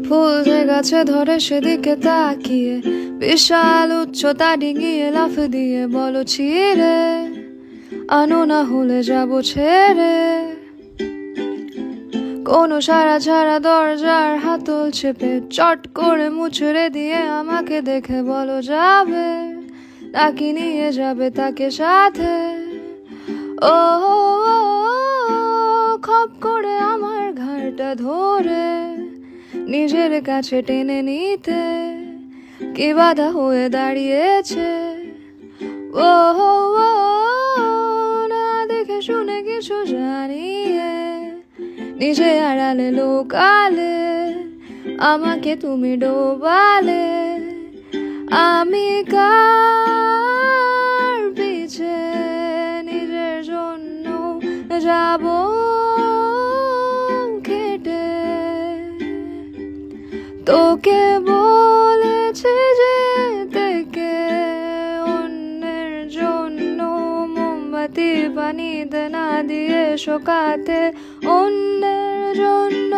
ফুল যে গাছে ধরে সেদিকে তাকিয়ে বিশাল উচ্চতা ডিঙিয়ে লাফ দিয়ে বলো ছিঁড়ে আনো না হলে যাবো ছেড়ে। কোনো সারা ছাড়া দরজার হাতল চেপে চট করে মুচড়ে দিয়ে আমাকে দেখে বলো যাবে নাকি নিয়ে যাবে তাকে সাথে। ও খপ করে আমার ঘাড়টা ধরে নিজের কাছে টেনে নিতে কি বাধা হয়ে দাঁড়িয়েছে। ও না দেখে শুনে কিছু জানিয়ে নিজে আড়ালে লোকালে আমাকে তুমি ডোবালে। আমি কার পিছে নিজের জন্য যাব খেটে। তোকে বলেছে যে থেকে অন্যের জন্য মোমবাতি পানিতে না দিয়ে শোকাতে অন্যের জন্য